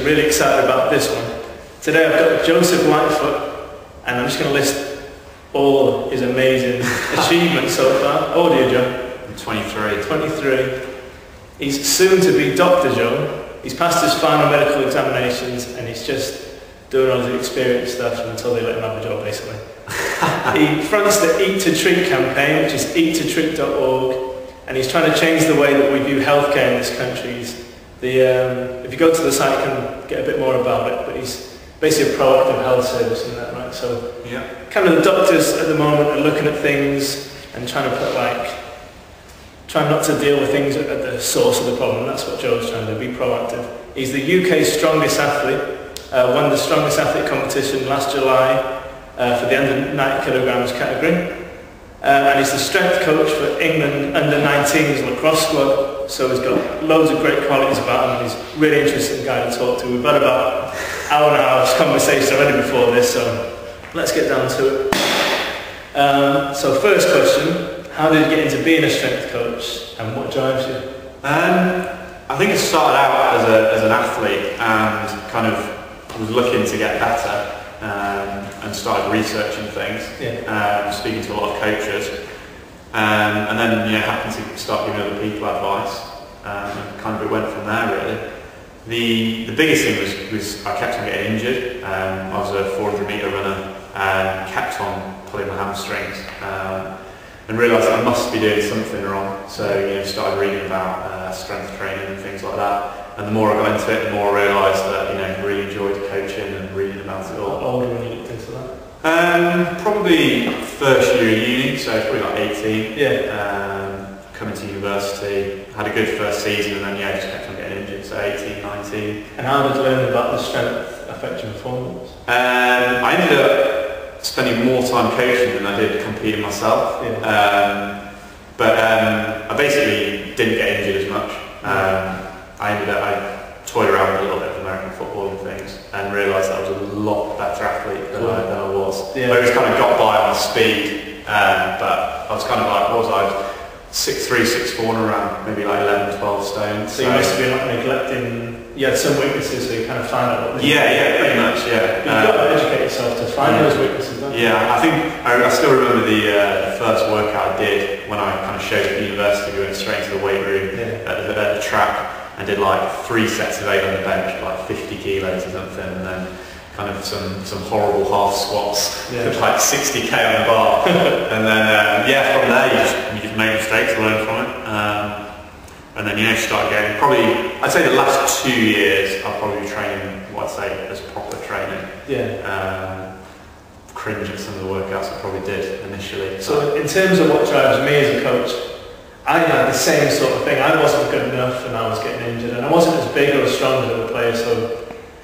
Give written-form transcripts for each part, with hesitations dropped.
I'm really excited about this one. Today I've got Joe Lightfoot, and I'm just going to list all his amazing achievements so far. How old are you, Joe? I'm 23. 23. He's soon to be Dr. Joe. He's passed his final medical examinations and he's just doing all his experience stuff until they let him have a job, basically. He fronts the Eat to Treat campaign, which is eattoTreat.org, and he's trying to change the way that we view healthcare in this country. If you go to the site, you can get a bit more about it, but he's basically a proactive health service and that, right? So, yeah. Kind of the doctors at the moment are looking at things and trying to trying not to deal with things at the source of the problem. That's what Joe's trying to do, be proactive. He's the UK's strongest athlete, won the strongest athlete competition last July for the under 90 kilograms category. And he's the strength coach for England under 19s lacrosse squad. So he's got loads of great qualities about him and he's a really interesting guy to talk to. We've had about an hour and a half conversation already before this, so let's get down to it. So first question, how did you get into being a strength coach and what drives you? I think it started out as an athlete and kind of was looking to get better and started researching things, speaking to a lot of coaches, and then happened to start giving other people advice, and kind of it went from there really. The biggest thing was I kept on getting injured. I was a 400 metre runner and kept on pulling my hamstrings. And realised I must be doing something wrong, so started reading about strength training and things like that. And the more I got into it, the more I realised that I really enjoyed coaching and reading about it all. How old were you into that? Probably first year of uni, so probably like 18. Yeah. Coming to university, had a good first season, and then just kept on getting injured. So 18, 19. And how did learning about the strength affect your performance? I ended up spending more time coaching than I did competing myself. Yeah. But I basically didn't get injured as much. I toyed around with a little bit of American football and things and realised that I was a lot better athlete than I was. Yeah. I always kind of got by on speed, but I was kind of like, what was I? 6'3", 6'4", and around maybe like 11, 12 stone. So you must have been neglecting, you had some weaknesses, so you kind of found out what they were. Yeah, pretty much, yeah. You've got to educate yourself to find those weaknesses, don't you? Yeah, I think, I still remember the first workout I did when I kind of showed up at university. We went straight into the weight room at the track and did like 3 sets of 8 on the bench, like 50 kilos or something, and then kind of some horrible half squats with like 60k on the bar. And then, from there you just make mistakes, learn from it. And then, start getting, probably, I'd say the last 2 years I'll probably be training what I'd say as proper training. Yeah. Cringe at some of the workouts I probably did initially. So in terms of what drives me as a coach, I had the same sort of thing. I wasn't good enough and I was getting injured and I wasn't as big or as strong as other players, so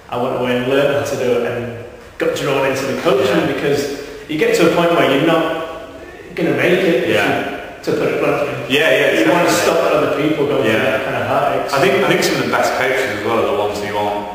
I went away and learned how to do it and got drawn into the coaching because you get to a point where you're not going to make it, to put it bluntly. You want to stop other people going through that kind of heartache. I think some of the best coaches as well are the ones who aren't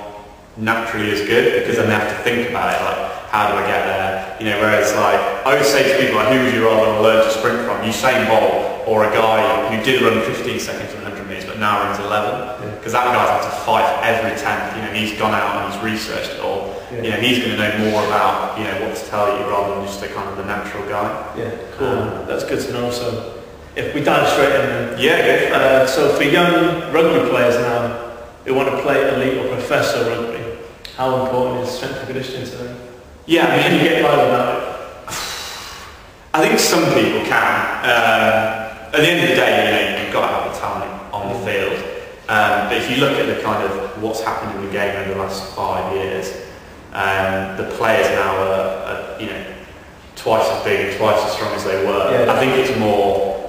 naturally as good because then they have to think about it, like, how do I get there? Whereas like, I always say to people, like, who would you rather learn to sprint from? Usain Bolt or a guy who did run 15 seconds in 100 metres but now runs 11? Because that guy's had to fight for every 10th. He's gone out and he's researched it all. He's going to know more about what to tell you rather than just the kind of the natural guy. Yeah, cool. That's good to know. So if we dive straight in then. Go. So for young rugby players now who want to play elite or professional rugby, how important is strength and conditioning to them? Can you get by without it? I think some people can. At the end of the day, you've got to have the talent on the field. But if you look at the kind of what's happened in the game over the last 5 years, the players now are twice as big and twice as strong as they were. I think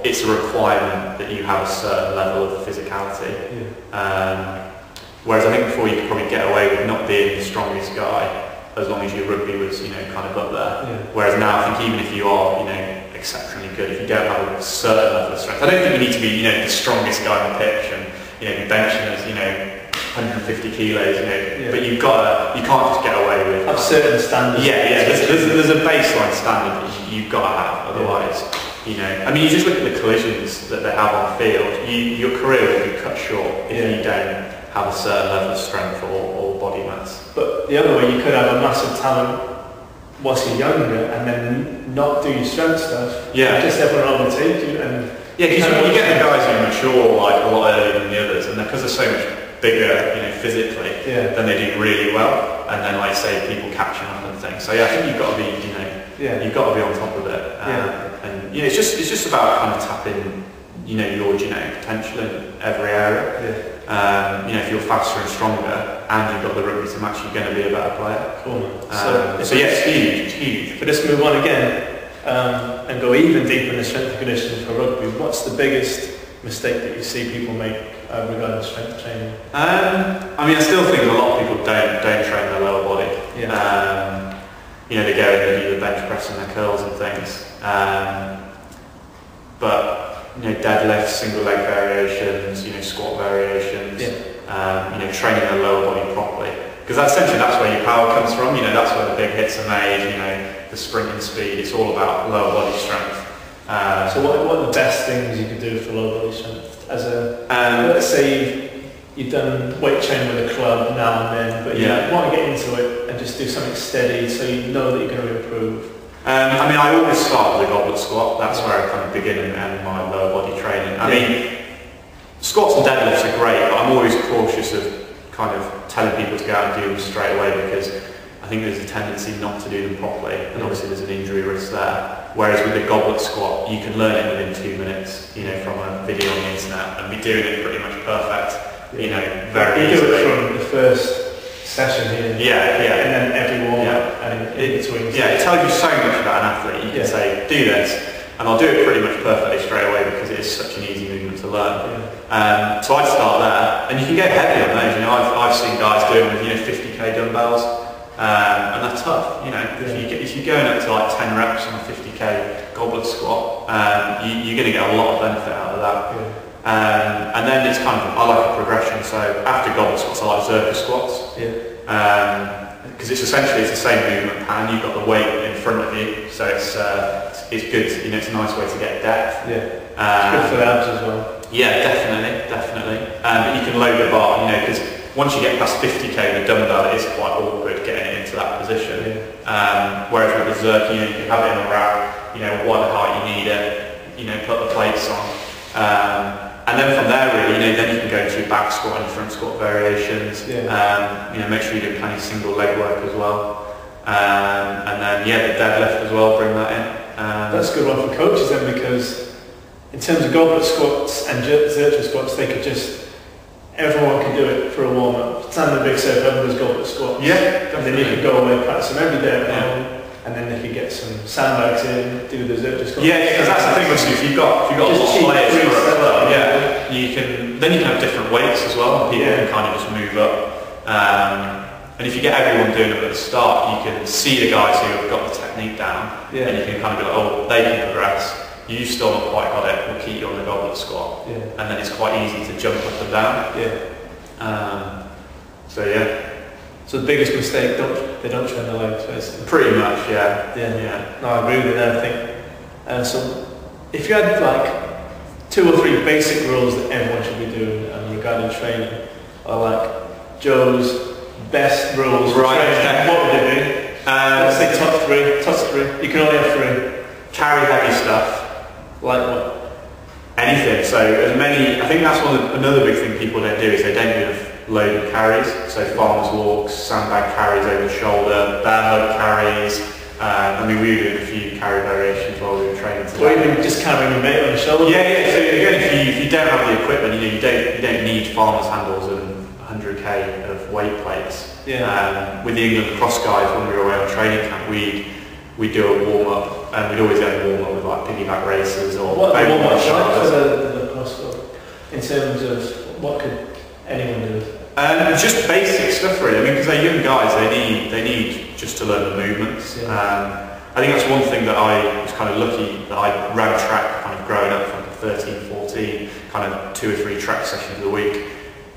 it's a requirement that you have a certain level of physicality. Whereas I think before you could probably get away with not being the strongest guy as long as your rugby was kind of up there. Whereas now I think even if you are exceptionally good, if you don't have a certain level of strength, I don't think you need to be the strongest guy on the pitch and be benching as 150 kilos, but you can't just get away with have certain standards. There's a baseline standard that you've got to have, otherwise you just look at the collisions that they have on the field, your career will be cut short if you don't have a certain level of strength or body mass. But the other way, you could have a massive talent whilst you're younger and then not do your strength stuff. Yeah. Just everyone overtake you. And yeah, because you get the guys who mature like a lot earlier than the others, and because they're so much bigger, physically, then they do really well. And then, like say, people catch them up and things. So yeah, I think you've got to be, you've got to be on top of it. And it's just about kind of tapping, your genetic potential in every area. If you're faster and stronger and you've got the rugby to match, you're going to be a better player. Cool. So yeah, it's huge. But let's move on again and go even deeper in the strength and conditioning for rugby. What's the biggest mistake that you see people make regarding strength training? I still think a lot of people don't train their lower body. They go and they do the bench press and their curls and things. But deadlifts, single leg variations, squat variations, training the lower body properly. Because essentially that's where your power comes from, that's where the big hits are made, the sprinting speed, it's all about lower body strength. So what are the best things you could do for lower body strength? Let's say you've done weight training with a club now and then, but you want to get into it and just do something steady so you know that you're going to improve. I always start with a goblet squat. That's where I kind of begin and end my lower body training. Squats and deadlifts are great, but I'm always cautious of kind of telling people to go out and do them straight away because I think there's a tendency not to do them properly, and obviously there's an injury risk there. Whereas with the goblet squat, you can learn it within 2 minutes, from a video on the internet, and be doing it pretty much perfect, very easily. You do it from the first session here, and then every warm-up and in between. It tells you so much about an athlete. You can say, do this, and I'll do it pretty much perfectly straight away because it is such an easy movement to learn. So I'd start there, and you can get heavy on those. I've seen guys doing with 50k dumbbells, and they're tough. If you're going up to like 10 reps on a 50k goblet squat, you're going to get a lot of benefit out of that. And then it's kind of, I like a progression, so after goblet squats I like circus squats, because it's essentially the same movement pattern. You've got the weight in front of you, so it's good, it's a nice way to get depth. It's good for the abs as well. Yeah, definitely. But you can load the bar, because once you get past 50k, the dumbbell, it is quite awkward getting it into that position. Whereas with the Zerk, you can have it in a rack, what height you need it, put the plates on. And then from there, really, then you can go to your back squat and your front squat variations. Make sure you do plenty of single leg work as well. And then, the deadlift as well, bring that in. That's a good one for coaches then, because in terms of goblet squats and Zercher squats, they could everyone can do it for a warm-up. Stand the big circle, everyone does goblet squats. And then you could go away and practice them every day at home. And then they could get some sandbags in, do the Zercher squats. Because that's the thing with you. If you've got a lot of players for a club, you can have different weights as well, and people can kind of just move up. And if you get everyone doing it at the start, you can see the guys who have got the technique down, and you can kind of be like, oh, they can progress. You still not quite got it, we'll keep you on the goblet squat. And then it's quite easy to jump up and down. So the biggest mistake, they don't train their legs, basically. Pretty much, No, I agree with that, I think. So if you had like 2 or 3 basic rules that everyone should be doing regarding training, or like Joe's best rules for training, what would they be? Let's say top 3. You can only have 3. Carry heavy stuff. Like what? Anything. So as many, I think that's another big thing people don't do is they don't do enough loaded carries. So farmers walks, sandbag carries over the shoulder, bare mud carries. We were doing a few carry variations while we were training today. Or even just carrying your mate on the shoulder? So again, if you don't have the equipment, you don't need farmers handles and 100k of weight plates. With the England lacrosse guys, when we were away on training camp, we'd do a warm-up, and we'd always go to warm-up with like piggyback races or what warm-up for the lacrosse club, in terms of what could anyone do? Just basic stuff really. Because they're young guys, they need just to learn the movements. I think that's one thing that I was kind of lucky that I ran track kind of growing up from 13, 14, kind of 2 or 3 track sessions a week.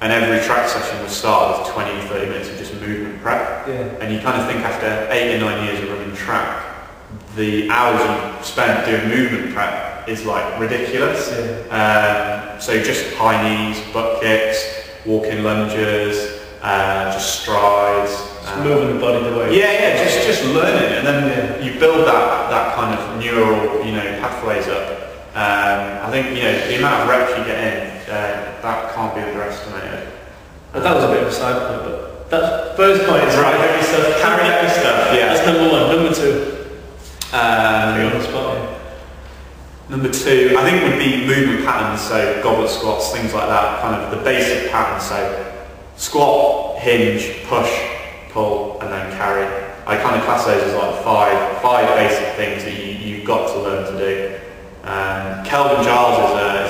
And every track session would start with 20, 30 minutes of just movement prep. And you kind of think after 8 or 9 years of running track, the hours you spent doing movement prep is like ridiculous. So just high knees, butt kicks, walking lunges, just strides. Just moving the body the way. Yeah, just learning, and then you build that kind of neural, pathways up. I think the amount of reps you get in, that can't be underestimated. But that was a bit of a side point, but that first point is right. Heavy stuff. Carry heavy stuff. Yeah. That's number one. Number two. On the spot, yeah. Number two, I think would be movement patterns, so goblet squats, things like that, kind of the basic patterns. So squat, hinge, push, pull, and then carry. I kind of class those as like five basic things that you've got to learn to do. Kelvin Giles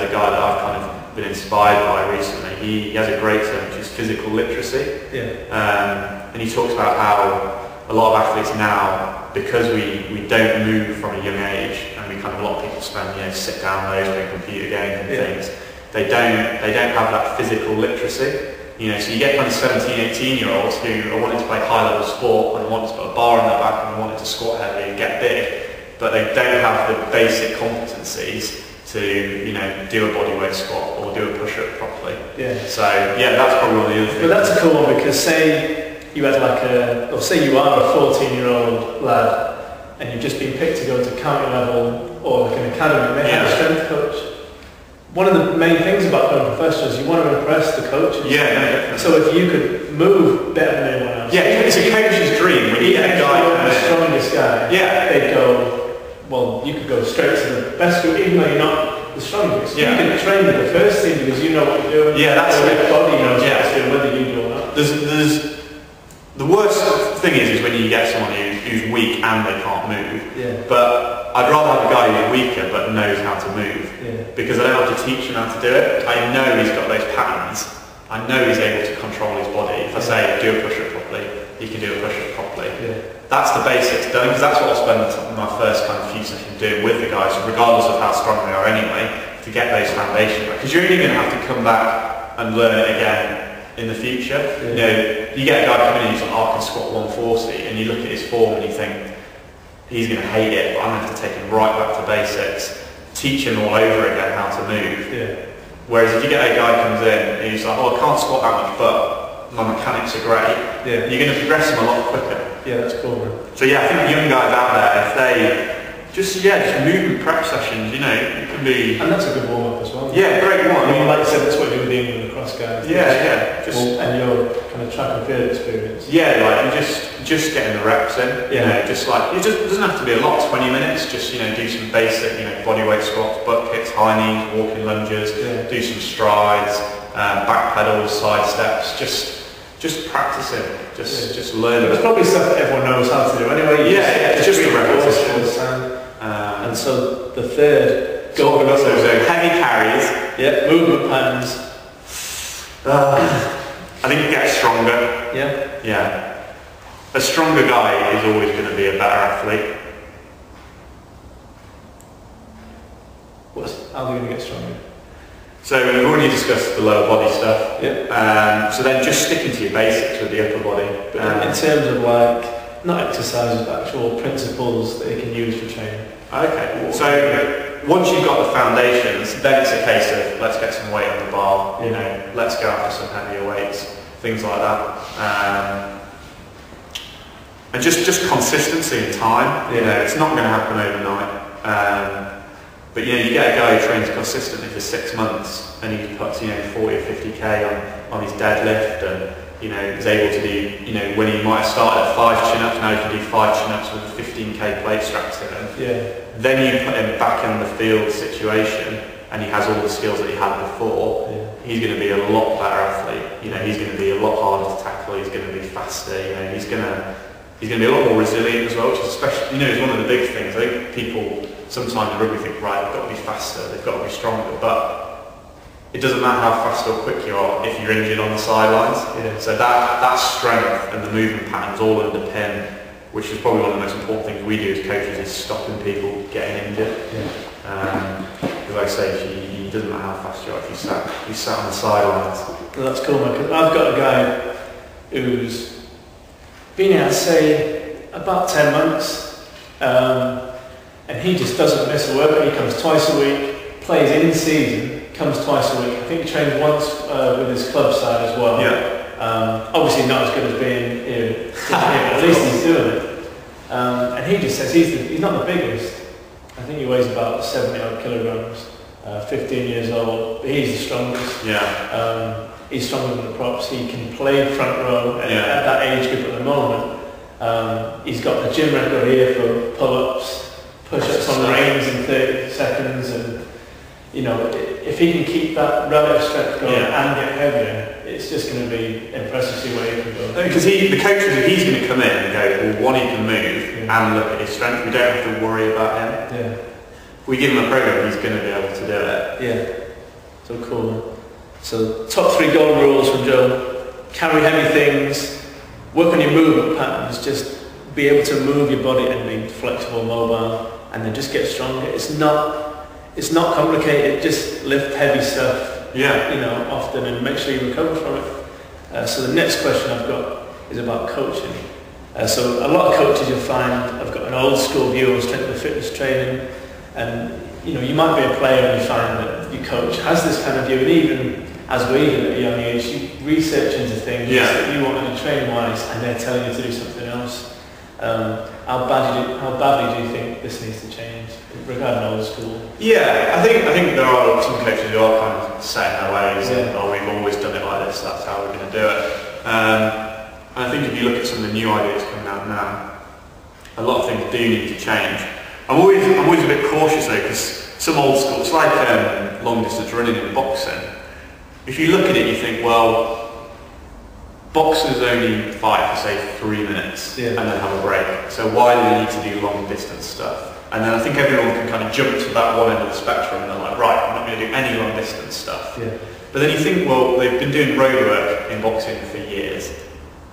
is a guy that I've kind of been inspired by recently. He has a great term, which is physical literacy. Yeah. And he talks about how a lot of athletes now, because we don't move from a young age, and we kind of, a lot of people spend sit down loads playing computer games and things. They don't have that physical literacy. So you get kind of 17, 18-year-olds who are wanting to play high-level sport and want to put a bar on their back and wanting to squat heavy and get big, but they don't have the basic competencies to do a bodyweight squat or do a push-up properly. Yeah. So that's probably one of the other things. But that's a cool one, because say you had say you are a 14-year-old lad and you've just been picked to go to county level or like an academy, maybe have a strength coach. One of the main things about going professional is you want to impress the coaches. Yeah, no, definitely. So if you could move better than anyone else. Yeah, it's a coach's dream when you get a guy. The strongest guy. Yeah. They'd go, well, you could go straight to the best group, even though you're not the strongest. Yeah. You can train with the first team because you know what you're doing. Yeah, that's your body knows yeah. what it's doing, whether you do or not. There's the worst thing is when you get someone who's weak and they can't move. Yeah. But I'd rather have a guy who's weaker but knows how to move. Yeah. Because I don't have to teach him how to do it. I know he's got those patterns. I know he's able to control his body. If I say do a push-up properly, he can do a push-up properly. Yeah. That's the basics done, because that's what I'll spend my first kind of few sessions doing with the guys, regardless of how strong they are anyway, to get those foundations right. Because you're only going to have to come back and learn it again in the future. Yeah. You get a guy coming in who's like, I can squat 140, and you look at his form and you think, he's going to hate it, but I'm going to have to take him right back to basics, teach him all over again how to move. Yeah. Whereas if you get a guy who comes in and he's like, I can't squat that much, but my mechanics are great, you're going to progress him a lot quicker. Yeah, that's cool, man. So I think young guys out there, if they just movement prep sessions, it can be. And that's a good warm-up as well. Yeah, great one. I mean, like you said, that's what you do with the England lacrosse guys. Yeah. And your kind of track and field experience. Yeah, like just getting the reps in. Yeah. It doesn't have to be a lot, 20 minutes. Just do some basic, bodyweight squats, butt kicks, high knees, walking lunges. Yeah. Do some strides, back pedals, side steps. Just practicing, just learning. It's probably stuff that everyone knows how to do anyway. It's just a repetition. And so the third, so heavy carries. Yeah, movement patterns. I think you get stronger. Yeah. Yeah. A stronger guy is always going to be a better athlete. How are they going to get stronger? So we've already discussed the lower body stuff. Yeah. So then just sticking to your basics with the upper body. But in terms of not exercises, but actual principles that you can use for training. Okay. So once you've got the foundations, then it's a case of let's get some weight on the bar. Let's go after some heavier weights, things like that. And just consistency and time. It's not going to happen overnight. But you get a guy who trains consistently for 6 months and he puts 40 or 50k on his deadlift and is able to do when he might have started at 5 chin-ups, now he can do 5 chin-ups with a 15k plate strapped to him. Yeah. Then you put him back in the field situation and he has all the skills that he had before. He's going to be a lot better athlete. He's going to be a lot harder to tackle. He's going to be faster. He's going to be a lot more resilient as well, which is especially is one of the big things. I think people sometimes in rugby think, right, they've got to be faster, they've got to be stronger, but it doesn't matter how fast or quick you are if you're injured on the sidelines. So that strength and the movement patterns all underpin, which is probably one of the most important things we do as coaches, is stopping people getting injured. Because like I say, it doesn't matter how fast you are if you sat on the sidelines. Well, that's cool, man, because I've got a guy who's been here, I'd say, about 10 months. And he just doesn't miss a workout. He comes twice a week, plays in season, comes twice a week. I think he trains once with his club side as well. Obviously not as good as being here, but at least he's doing it. And he just says he's not the biggest. I think he weighs about 70 odd kilograms, 15 years old, but he's the strongest. Yeah. He's stronger than the props. He can play front row at that age group at the moment. He's got the gym record here for pull-ups, push-ups on reins in 30 seconds, and you know, if he can keep that relative strength going and get heavier, it's just going to be impressive to see where he can go. Because the coach, he's going to come in and go, well, one, he can move and look at his strength. We don't have to worry about him. Yeah. If we give him a program, he's going to be able to do it. Yeah. So cool. So top 3 golden rules from Joe: carry heavy things, work on your movement patterns, just be able to move your body and be flexible, mobile, and then just get stronger. It's not complicated. Just lift heavy stuff, you know, often, and make sure you recover from it. So the next question I've got is about coaching. So a lot of coaches you'll find have got an old school view on strength and fitness training, and you know, you might be a player and you find that your coach has this kind of view, and even as we did at a young age, you research into things that you want to do training wise, and they're telling you to do something else. How badly do you think this needs to change regarding old school? Yeah, I think there are some coaches who are kind of set in their ways, and we've always done it like this, that's how we're going to do it. And I think if you look at some of the new ideas coming out now, a lot of things do need to change. I'm always a bit cautious though, because some old school, it's like long distance running and boxing. If you look at it, you think, well, boxers only fight for say 3 minutes and then have a break. So why do they need to do long distance stuff? And then I think everyone can kind of jump to that one end of the spectrum and they're like, right, I'm not going to do any long distance stuff. Yeah. But then you think, well, they've been doing road work in boxing for years.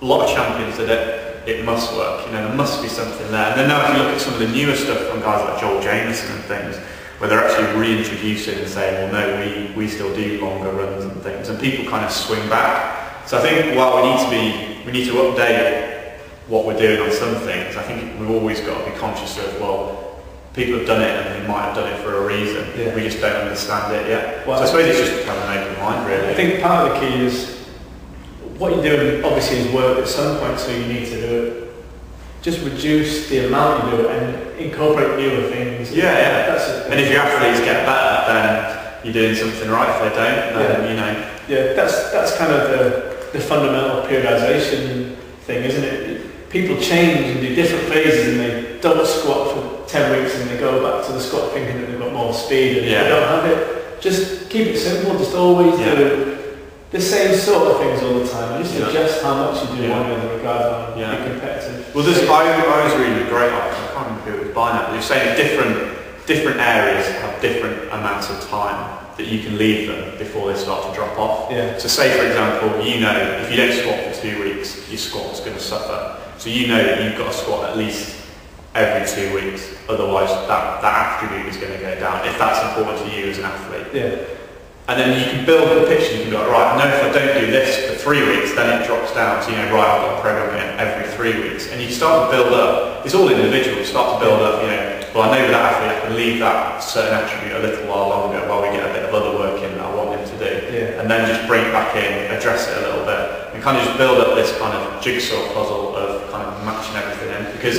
A lot of champions did it. It must work. You know, there must be something there. And then now if you look at some of the newer stuff from guys like Joel Jameson and things, where they're actually reintroducing and saying, well, no, we still do longer runs and things, and people kind of swing back. So I think while we need to update what we're doing on some things, I think we've always got to be conscious of, well, people have done it and they might have done it for a reason. Yeah. We just don't understand it yet. Well, so I suppose it's just kind of an open mind, really. I think part of the key is what you're doing obviously is work at some point, so you need to do it. Just reduce the amount you do it and incorporate newer things. And if your athletes get better, then you're doing something right. If they don't, then you know. Yeah, that's kind of the fundamental periodization thing, isn't it? People change and do different phases, and they don't squat for 10 weeks and they go back to the squat thinking that they've got more speed and they don't have it. Just keep it simple, just always do the same sort of things all the time, and just adjust how much you do one in regard to be competitive. Well, I was reading a great article, I can't remember who it was by now, but you're saying different areas have different amounts of time that you can leave them before they start to drop off. So say for example, you know if you don't squat for 2 weeks, your squat's going to suffer. So you know that you've got to squat at least every 2 weeks, otherwise that attribute is going to go down, if that's important to you as an athlete. And then you can build the picture, you can be like, right, I know if I don't do this for 3 weeks, then it drops down. So you know, right, I've got to program it every 3 weeks. And you start to build up, it's all individual, start to build up, you know, well, I know with that athlete I can leave that certain attribute a little while longer while we get a bit of other work in that I want him to do. And then just bring it back in, address it a little bit, and kind of just build up this kind of jigsaw puzzle of kind of matching everything in. Because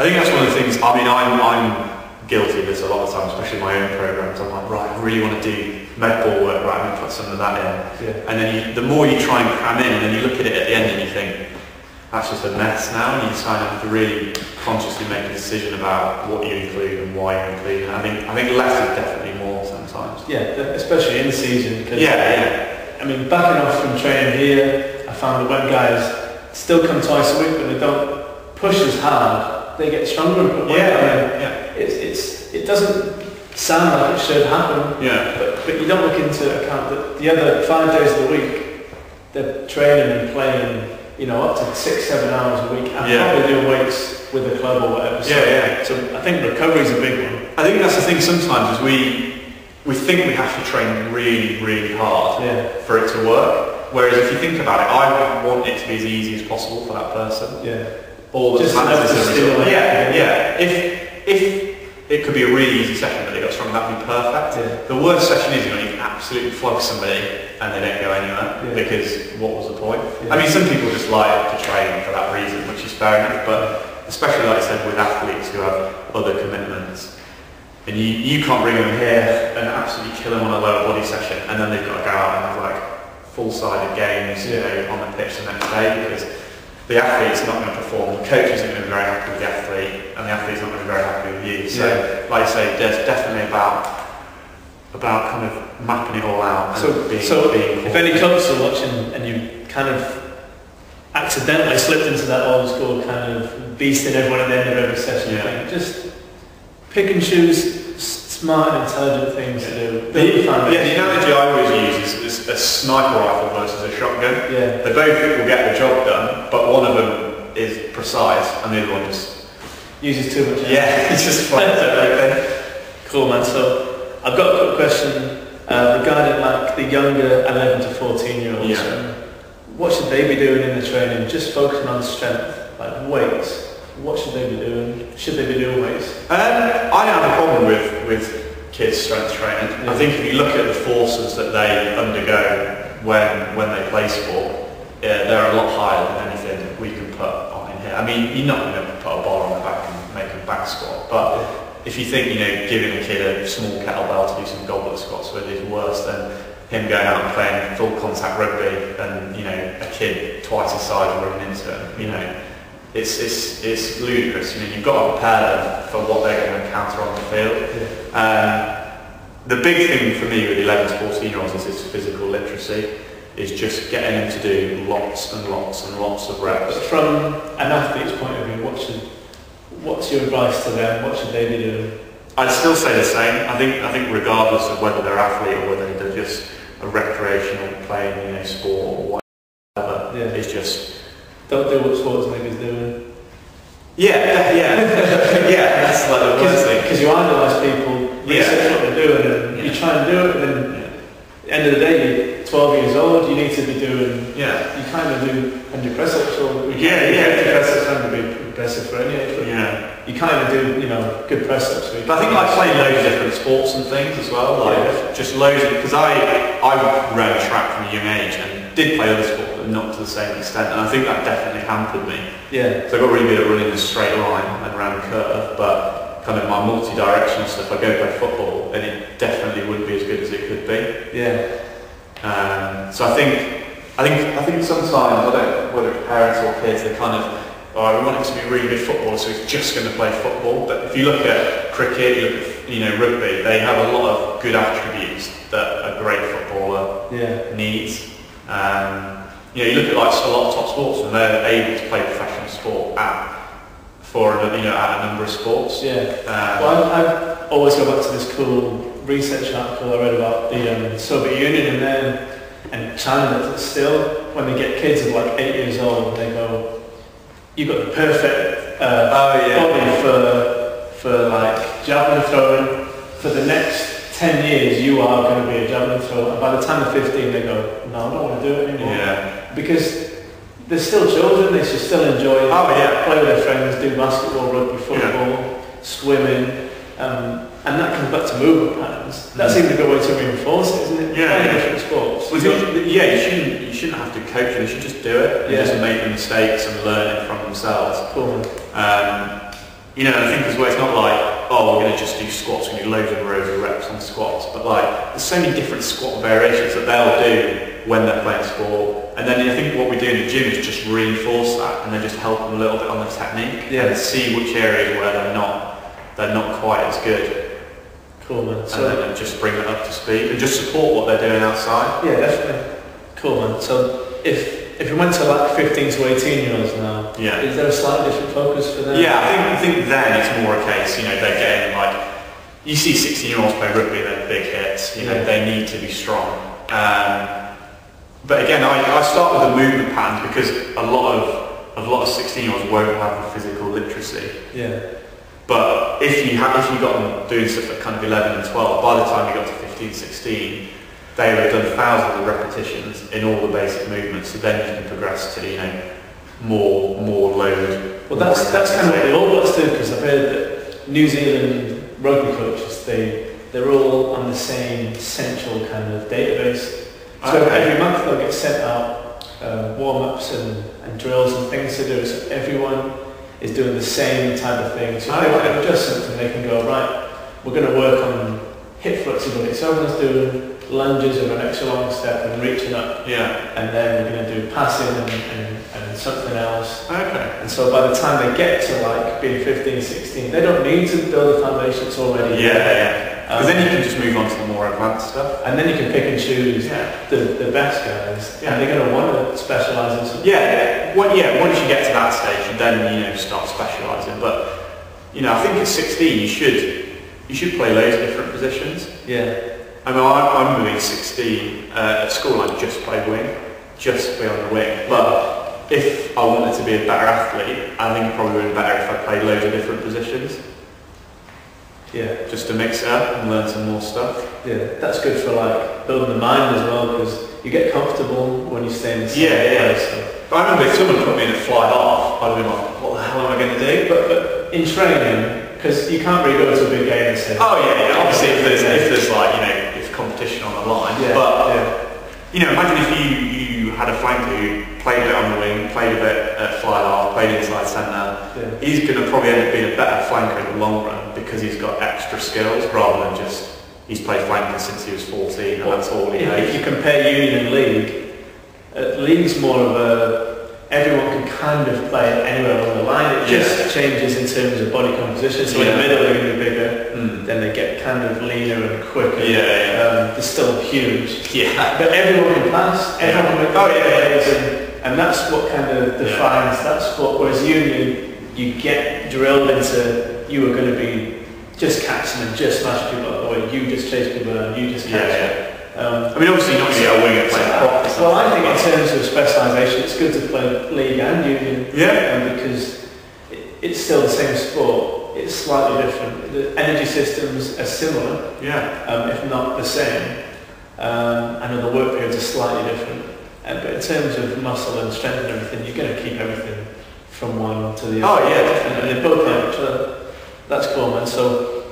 I think that's one of the things, I mean, I'm guilty of this a lot of times, especially in my own programs. I'm like, right, I really want to do med ball work, right, I'm going to put some of that in. And then the more you try and cram in, and then you look at it at the end and you think, that's just a mess now, and you kind of have to really consciously make a decision about what you include and why you include it. I think less is definitely more sometimes. Yeah, especially in season. Cause I mean, backing off from training here, I found that when guys still come twice a week, but they don't push as hard, they get stronger and put weight on. It doesn't sound like it should happen, but you don't look into account that the other 5 days of the week they're training and playing, you know, up to 6-7 hours a week, and probably doing weights with the club or whatever. So I think recovery is a big one. I think that's the thing sometimes is we think we have to train really, really hard for it to work. Whereas if you think about it, I want it to be as easy as possible for that person. All the plans If it could be a really easy session but they got strong, that'd be perfect. The worst session is when you can absolutely flog somebody and they don't go anywhere because what was the point? Yeah. I mean, some people just like to train for that reason, which is fair enough, but especially like I said with athletes who have other commitments, and you can't bring them here and absolutely kill them on a lower body session and then they've got to go out and have like full-sided games on the pitch the next day, because the athlete's not going to perform, the coach isn't going to be very happy with the athlete, and the athlete's not going to be very happy with you. So, like I say, there's definitely about kind of mapping it all out. So if any coaches are watching and you kind of accidentally slipped into that old school kind of beasting everyone at the end of every session thing, just pick and choose smart and intelligent things to do. The analogy I always use is a sniper rifle versus a shotgun. Yeah. They both will get the job done, but one of them is precise and the other one just uses too much energy. Yeah, it just fires everything. Cool, man. So I've got a quick question regarding like the younger 11 to 14 year olds. What should they be doing in the training? Just focusing on strength, like weights. What should they be doing? Should they be doing weights? I have a problem with kids' strength training. I think if you look at the forces that they undergo when they play sport, they're a lot higher than anything we can put on in here. I mean, you're not going to put a bar on the back and make a back squat, but if you think, giving a kid a small kettlebell to do some goblet squats with is worse than him going out and playing full contact rugby and, a kid twice his size running into him, it's ludicrous. You've got to prepare them for what they're going to encounter on the field. The big thing for me with 11 to 14 year olds is this physical literacy, is just getting them to do lots and lots and lots of reps. But from an athlete's point of view, what's your advice to them? What should they be doing? I'd still say the same. I think regardless of whether they're athlete or whether they're just a recreational playing sport or whatever, it's just don't do what Schwarzenegger's doing. Yeah, that's like the worst thing. Because you idolise people, research what they're doing, and you try and do it, and then at the end of the day, you're 12 years old, you need to be doing, you kind of do 100 press-ups, or 50 press-ups, 100 be progressive for any age, but you kind of do, good press-ups. But I think like playing loads of different sports and things as well, just loads of, because I ran track from a young age and did play other sports, but not to the same extent, and I think that definitely hampered me. Yeah. So I got really good at running a straight line and around a curve, but kind of my multi-directional stuff, I go play football, and it definitely wouldn't be as good as it could be. Yeah. So I think sometimes, whether it's parents or kids, they kind of, we want him to be a really good footballer, so he's just going to play football. But if you look at cricket, you look at rugby, they have a lot of good attributes that a great footballer needs. You look at like a lot of top sportsmen, they're able to play professional sport at a number of sports. Well, I always go back to this cool research article I read about the Soviet Union and China, that still, when they get kids of like 8 years old, they go, you've got the perfect body for like javelin throwing. For the next 10 years, you are going to be a javelin thrower. And by the time they're 15, they go, no, I don't want to do it anymore. Because they're still children, they should still enjoy it. Play with their friends, do basketball, rugby, football, swimming. And that comes back to movement patterns. That seems a good way to reinforce it, isn't it? Playing different sports. Well, you shouldn't have to coach them, they should just do it. Just make the mistakes and learn it from themselves. Cool. I think as well, it's not like, we're going to just do squats, we do loads and loads of reps on squats, but like, there's so many different squat variations that they'll do when they're playing sport. And then I think what we do in the gym is just reinforce that and then just help them a little bit on the technique and see which areas where they're not quite as good. Cool, man. And then just bring it up to speed and just support what they're doing outside. Yeah, definitely. Cool, man. So if we went to like 15 to 18 year olds now, is there a slightly different focus for them? Yeah, I think then it's more a case, they're getting like, you see 16 year olds play rugby, they're big hits, they need to be strong. But again, I start with the movement patterns because a lot of 16 year olds won't have the physical literacy. But if you got them doing stuff at kind of 11 and 12, by the time you got to 15, 16, they would have done thousands of repetitions in all the basic movements, so then you can progress to, more load. Well, that's kind of what the All Blacks do, because I've heard that New Zealand rugby coaches, they they're all on the same central kind of database. So every month they'll get sent out warm-ups and drills and things to do, so everyone is doing the same type of thing. So if they want to adjust something, they can go, right, we're going to work on hip flexibility. So everyone's doing lunges with an extra long step and reaching up. Yeah. And then we're going to do passing and something else. Okay. And so by the time they get to like being 15, 16, they don't need to build a foundation, it's already yeah. Because then you can just move on to the more advanced stuff. And then you can pick and choose the best guys. Yeah. And they're going to want to specialise in something. Once you get to that stage, then start specialising. But I think at 16 you should play loads of different positions. Yeah. I mean, I'm moving 16 at school. I just play wing, just to be on the wing. But if I wanted to be a better athlete, I think it probably would be better if I played loads of different positions. Yeah. Just to mix it up and learn some more stuff. Yeah, that's good for like building the mind as well, because you get comfortable when you stay in the same place. So. But I remember if someone put me in a fly half, I'd have been like, what the hell am I going to do? But in training, because you can't really go to a big game and say, obviously if there's like, if competition on the line. Imagine if you had a flanker who played a bit on the wing, played a bit at fly half, played inside centre. He's going to probably end up being a better flanker in the long run because he's got extra skills rather than just he's played flanker since he was 14 and that's all he knows. If you compare union and league, league's more of a everyone can kind of play anywhere along the line. It just changes in terms of body composition. So in the middle they're going to be bigger, then they get kind of leaner and quicker. They're still huge. But everyone can pass, everyone can make and that's what kind of defines, that's what, whereas union, you get drilled into, you are going to be just catching and just smashing people out of the way, you just chase people down, you just catch I mean, obviously not to get a winger playing properly. Well, I think in terms of specialisation, it's good to play league and union. Because it's still the same sport. It's slightly different. The energy systems are similar, if not the same. I know the work periods are slightly different. But in terms of muscle and strength and everything, you're going to keep everything from one to the other. Definitely. And they both help each other. That's cool, man. So,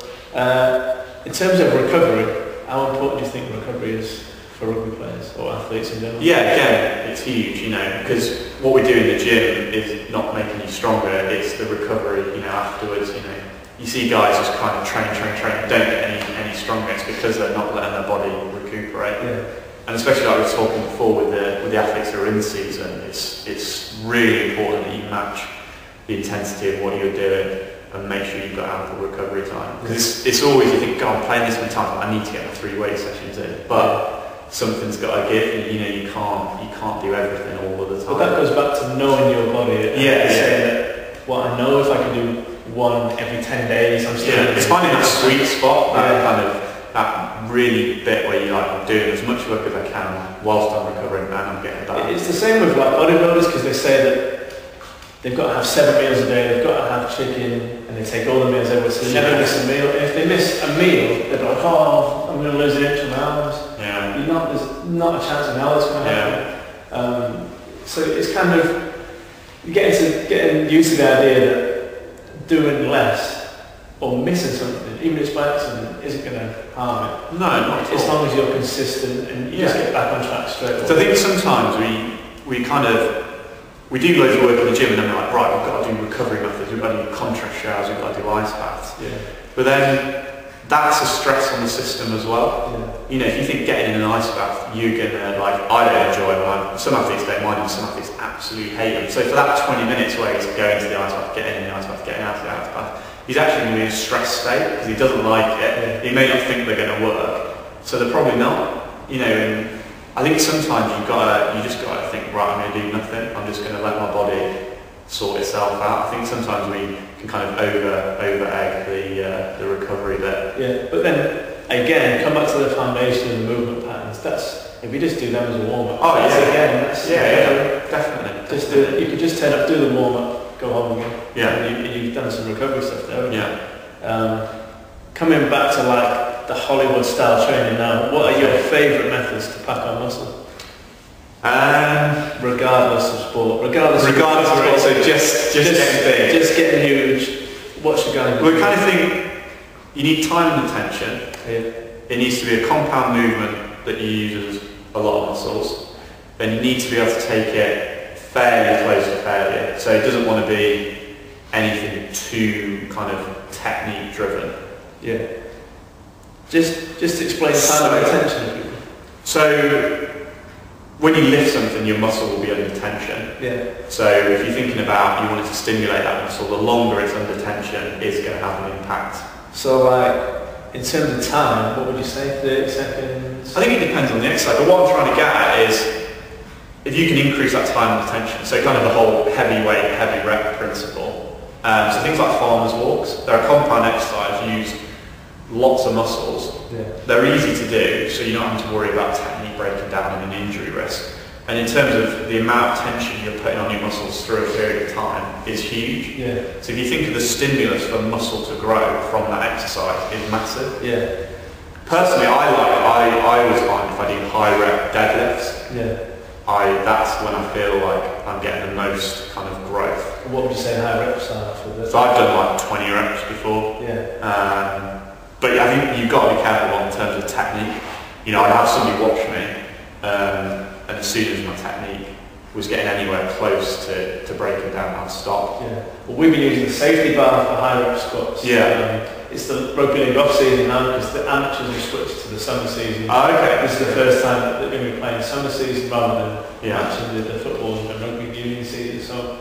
in terms of recovery, how important do you think recovery is for rugby players or athletes in general? Again, it's huge, because what we do in the gym is not making you stronger, it's the recovery, afterwards, You see guys just kind of train, don't get any stronger, it's because they're not letting their body recuperate. And especially like we were talking before with the athletes that are in season, it's really important that you match the intensity of what you're doing and make sure you've got ample recovery time. Because it's always, you think, God, I'm playing this many times, I need to get my 3 weight sessions in. But something's got to give, and you can't do everything all of the time. But that goes back to knowing your body. Saying that, I know if I can do one every 10 days, I'm still... It's finding that sweet spot, that really bit where you're like, I'm doing as much work as I can whilst I'm recovering and I'm getting better. It's the same with like bodybuilders, because they say that they've got to have 7 meals a day, they've got to have chicken, and they take all the meals everywhere, so they never miss a meal. And if they miss a meal, they're like, I'm going to lose an inch in my arms. There's not a chance in hell it's going to happen. So it's kind of getting used to the idea that doing less or missing something, even if it's by accident, isn't going to harm it. No, not at all. As long as you're consistent and you just get back on track straight away. So I think sometimes we do loads of work in the gym and then we're like, right, we've got to do recovery methods, we've got to do contrast showers, we've got to do ice baths. But then that's a stress on the system as well. If you think getting in an ice bath, you're going to, I don't enjoy them. Some athletes don't mind them, some athletes absolutely hate them. So for that 20 minutes where he's going to the ice bath, getting in the ice bath, getting out of the ice bath, he's actually going to be in a stress state because he doesn't like it. He may not think they're going to work, so they're probably not. And I think sometimes you just got to think, right, I'm going to do nothing. I'm just going to let my body sort itself out. I think sometimes we can kind of over egg the recovery bit. But then again, come back to the foundation and the movement patterns. That's if you just do them as a warm up. Definitely. Just do it. You could just turn up, do the warm up, go home again. And you've done some recovery stuff there. Coming back to like the Hollywood style training now, what are your favourite methods to pack on muscle? Regardless of sport. Regardless of sport, so just getting big. Just getting huge. What's your going? We kind of think you need time and attention. It needs to be a compound movement that uses a lot of muscles. And you need to be able to take it fairly close to failure. So it doesn't want to be anything too kind of technique driven. Yeah. Just explain time and attention. So when you lift something, your muscle will be under tension. Yeah. So if you're thinking about you wanting to stimulate that muscle, the longer it's under tension is going to have an impact. So like, in terms of time, what would you say, 30 seconds? I think it depends on the exercise, but what I'm trying to get at is if you can increase that time and attention, so kind of the whole heavy weight, heavy rep principle. So things like farmers walks, they're a compound exercise, use lots of muscles. Yeah. They're easy to do, so you're not having to worry about technique breaking down and an injury risk. And in terms of the amount of tension you're putting on your muscles through a period of time is huge. Yeah. So if you think of the stimulus for muscle to grow from that exercise is massive. Yeah. Personally, I always find if I do high rep deadlifts, that's when I feel like I'm getting the most kind of growth. What would you say high reps are for this? So I've done like 20 reps before. Yeah. But I think you've got to be careful in terms of technique. You know, I'd have somebody watch me, and as soon as my technique was getting anywhere close to breaking down, I'd stop. Yeah. Well, we've been using the safety bar for high rep squats. Yeah. It's the rugby league off season now because the amateurs have switched to the summer season. Oh, okay. This is the first time that they're going to be playing summer season rather than Yeah. matching the football and rugby union season. So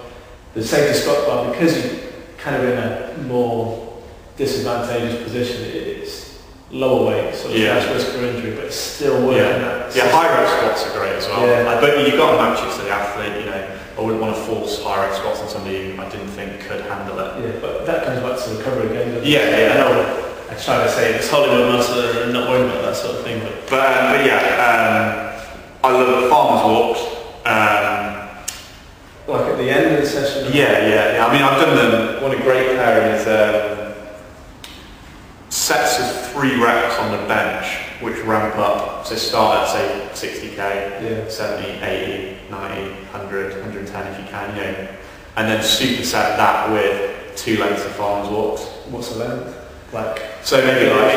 the safety squat bar, because you're kind of in a more disadvantageous position, it's lower weight, so Yeah. less risk for injury, but it's still working. Yeah, high rep squats are great as well. Yeah. But you've got to match it to the athlete, you know. I wouldn't want to force high rep squats on somebody who I didn't think could handle it. Yeah, but that comes back to recovery again, doesn't it? Yeah. I know I try to say it's Hollywood muscle and not worrying about that sort of thing, but yeah, I love farmers walks. Like at the end of the session? Yeah. I mean, I've done them. One a great pairing is sets of 3 reps on the bench, which ramp up. So start at say 60k, 70, 80, 90, 100, 110 if you can, you know, and then superset that with 2 lengths of farmers walks. What's the length? Like, so maybe like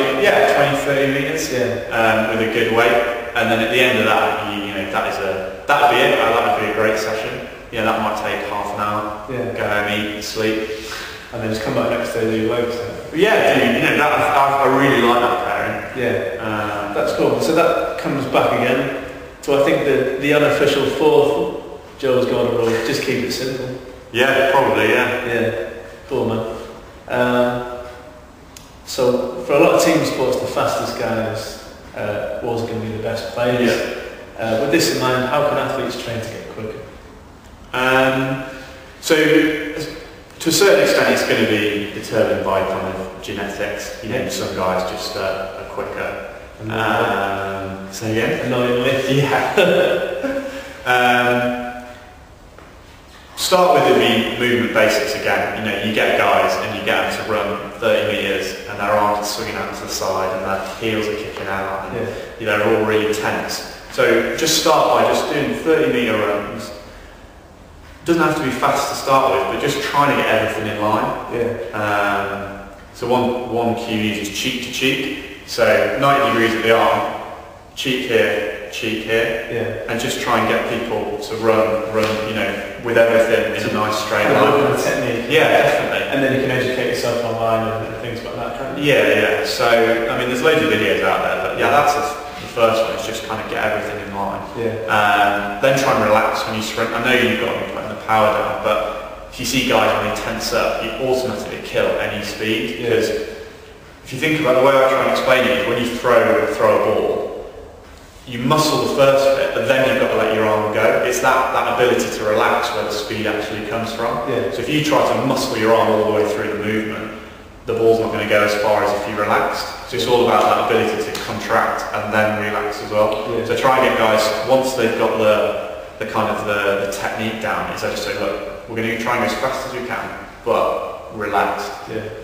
20, 30 meters, with a good weight, and then at the end of that, you know, that'd be it. That would be a great session. You know, that might take half an hour. Yeah. Go home, eat, sleep, and then just come back next day and do your legs. Yeah, you know, I really like that pairing. Yeah, that's cool. So that comes back again to I think the unofficial 4th Joe's Golden Rule. Just keep it simple. Yeah, probably. Yeah. Yeah. Cool, man. So for a lot of team sports, the fastest guys was going to be the best players. Yeah. With this in mind, how can athletes train to get quicker? So to a certain extent, it's going to be determined by kind of genetics. You know, some guys just are quicker. So yeah, annoyingly. Start with the movement basics again. You know, you get guys and you get them to run 30 metres and their arms are swinging out to the side and their heels are kicking out and they're all really tense. So just start by just doing 30-metre runs. Doesn't have to be fast to start with, but just trying to get everything in line. So one cue uses cheek to cheek. So 90 degrees at the arm, cheek here, and just try and get people to run, you know, with everything in a nice straight line. The technique. Yeah, definitely. And then you can educate yourself online and things like that, can't you? Yeah. So, I mean, there's loads of videos out there, but yeah, that's the first one, is just kind of get everything in line. Then try and relax when you sprint. I know you've got to be putting the power down, but if you see guys when they tense up, you automatically kill any speed, because if you think about the way I try and explain it, is when you throw a ball, you muscle the first bit, but then you've got to let your arm go. It's that ability to relax where the speed actually comes from. So if you try to muscle your arm all the way through the movement, the ball's not going to go as far as if you relaxed. So it's all about that ability to contract and then relax as well. So try and get guys, once they've got the kind of the technique down, is I just say, look, we're going to try and go as fast as we can, but relaxed.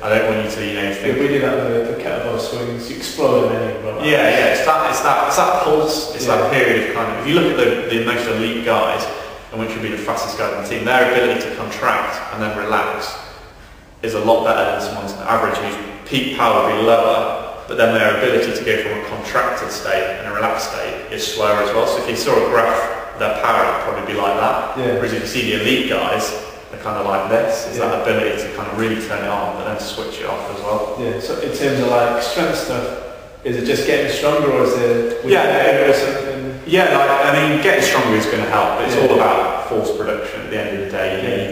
I don't want you to, you know, think. We do that with the kettlebell swings, you explode them anyway. It's that pulse, it's that period of kind of, if you look at the most elite guys, and which would be the fastest guys in the team, their ability to contract and then relax is a lot better than someone's average who's peak power will be lower, but then their ability to go from a contracted state and a relaxed state is slower as well. So if you saw a graph, their power would probably be like that. Yeah. Whereas if you see the elite guys, they're kind of like this. It's that ability to kind of really turn it on, but then switch it off as well. Yeah. So in terms of like strength stuff, is it just getting stronger, or is it or something? Yeah, like, I mean, getting stronger is going to help, but it's all about force production at the end of the day. You know,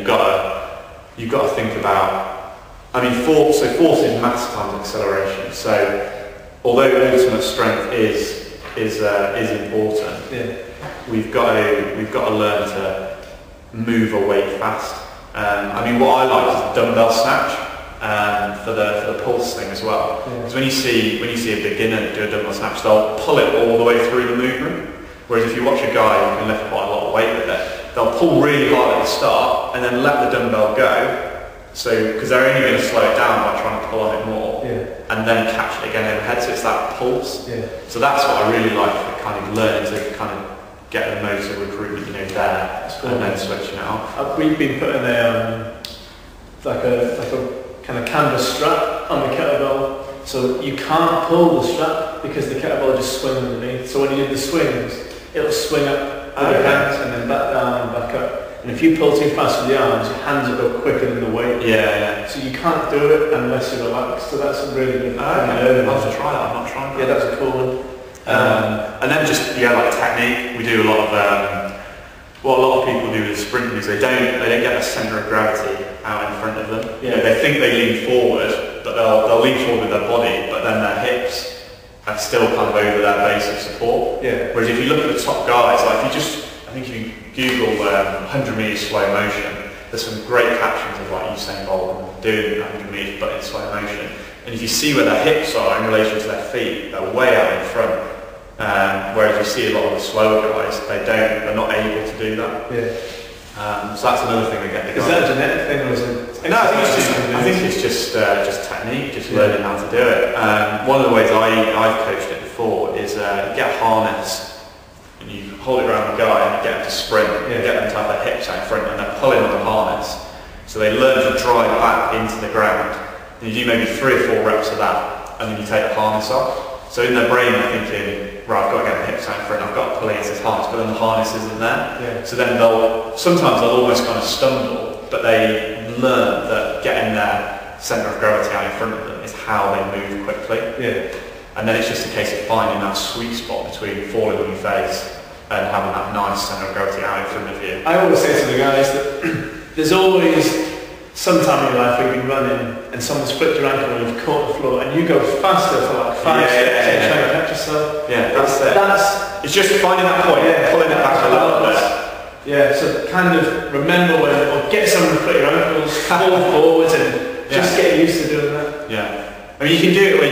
you've got to think about, I mean, force is mass times acceleration. So although ultimate strength is important, we've got to learn to move a weight fast. I mean, what I like is the dumbbell snatch for the pulse thing as well. Because when you see a beginner do a dumbbell snatch, they'll pull it all the way through the movement. Whereas if you watch a guy who can lift quite a lot of weight with it, they'll pull really hard at the start and then let the dumbbell go. So, because they're only going to slow it down by trying to pull on it more, and then catch it again overhead. So it's that pulse. So that's what I really like for kind of learning to kind of get the motor recruitment, you know, there, and then switching it off. We've been putting like a kind of canvas strap on the kettlebell, so you can't pull the strap because the kettlebell just swings underneath. So when you do the swings, it'll swing up with your hands and then back down and back up. And if you pull too fast with the arms, your hands will go quicker than the weight. So you can't do it unless you're relaxed. So that's a really good thing. I'll have to try that. I'm not trying that. Yeah, that's a cool one. And then just like technique. We do a lot of what a lot of people do with sprinting is they don't get a centre of gravity out in front of them. You know, they think they lean forward, but they'll lean forward with their body, but then their hips are still kind of over their base of support. Whereas if you look at the top guys, like I think if you Google 100 metres slow motion, there's some great captions of like Usain Bolt doing 100 metres but in slow motion. And if you see where their hips are in relation to their feet, they're way out in front. Whereas you see a lot of the slower guys, they're not able to do that. So that's another thing we get. Is that a genetic thing, or is it? No, I think it's just technique, just learning how to do it. One of the ways I've coached it before is you get a harness and you hold it around the guy and you get them to sprint, you get them to have their hips out in front and they're pulling on the harness. So they learn to drive back into the ground. And you do maybe 3 or 4 reps of that and then you take the harness off. So in their brain they're thinking, right, I've got to get the hips out in front, I've got to pull against this harness, but then the harness isn't there. So then sometimes they'll almost kind of stumble, but they learn that getting their centre of gravity out in front of them is how they move quickly. And then it's just a case of finding that sweet spot between falling on your face and having that nice centre of gravity out in front of you. I always say to the guys that there's always some time in your life where you've been running and someone's flipped your ankle and you've caught the floor and you go faster for like 5 steps and try to catch yourself. That's it's just finding that point, pulling it back a little bit. So kind of remember when, or get someone to flip your ankles, fall forwards and just get used to doing that. I mean, you can do it when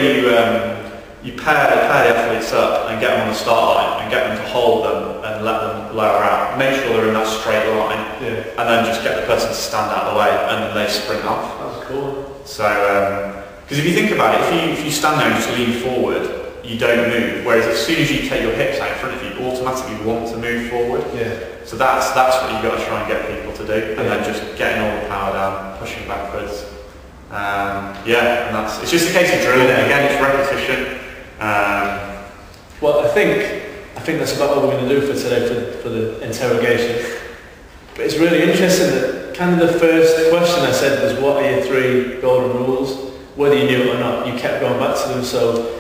you pair the athletes up and get them on the start line and get them to hold them and let them lower out. Make sure they're in that straight line and then just get the person to stand out of the way and then they sprint off. That's cool. So, because if you think about it, if you stand there and just lean forward, you don't move. Whereas as soon as you take your hips out in front of you, you automatically want to move forward. So that's what you've got to try and get people to do. And then just getting all the power down, pushing backwards. And it's just a case of drilling it. Again, it's repetition. Well, I think that's about all we're going to do for today for the interrogation. But it's really interesting that kind of the first question I said was, what are your 3 golden rules? Whether you knew it or not, you kept going back to them. So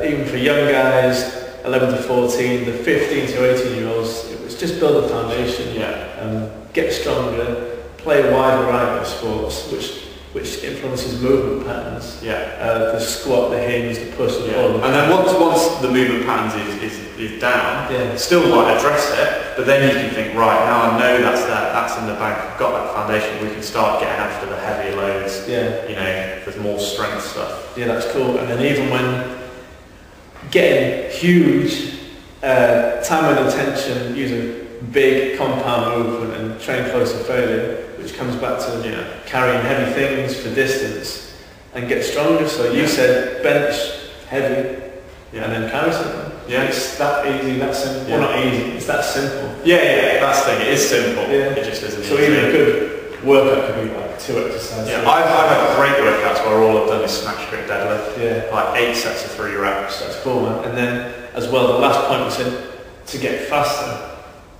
even for young guys, 11 to 14, the 15 to 18-year-olds, it was just build a foundation, get stronger, play a wide variety of sports, which influences movement patterns. The squat, the hinge, the push, the pull. And then once the movement patterns is down, still might address it, but then you can think, right, now I know that's in the bank, I've got that foundation, we can start getting after the heavier loads, you know, there's more strength stuff. That's cool. And then even when getting huge time and attention, using big compound movement and train close to failure, which comes back to carrying heavy things for distance and get stronger. So you said bench heavy and then carry something. It's that easy, that simple. Well, not easy, it's that simple. That's the thing, it is simple. It just isn't so easy. even a good workout could be like 2 exercises. Yeah, I've had great workouts where all I've done is snatch, grip, deadlift. Yeah. Like 8 sets of 3 reps. That's cool, man. And then, as well, the last point we said, to get faster,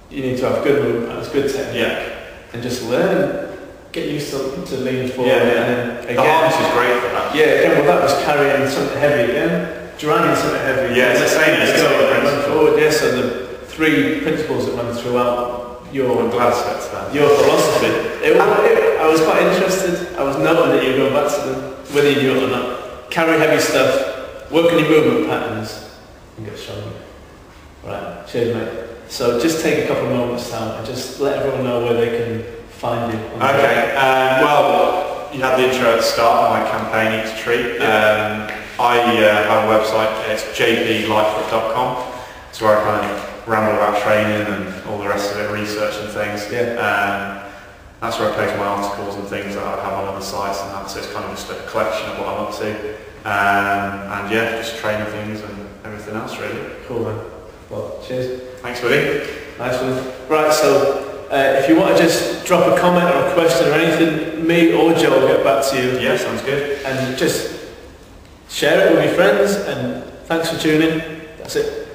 you need to have good movement patterns, good technique. Yeah. And just learn, get used to lean forward. Yeah, And then again, the harness is great for that. Yeah, again, well, that was carrying something heavy again, dragging something heavy. Yeah, it's the same as going forward. Yeah, so the 3 principles that run throughout your philosophy. I was quite interested. I was noting that you were going back to them, whether you knew it or not. Carry heavy stuff, work on your movement patterns, and get stronger. Right, cheers, mate. So just take a couple of moments now and just let everyone know where they can find you. Okay, well, you had the intro at the start, my campaign Eat to Treat. I have a website, it's jplightfoot.com. It's where I kind of ramble about training and all the rest of it, research and things. Yeah. That's where I post my articles and things that I have on other sites and that, so it's kind of just a collection of what I'm up to. And yeah, just training things and everything else really. Cool, man. Well, cheers. Thanks, buddy. Nice one. Right, so if you want to just drop a comment or a question or anything, me or Joe will get back to you. Yeah, sounds good. And just share it with your friends, and thanks for tuning in. That's it.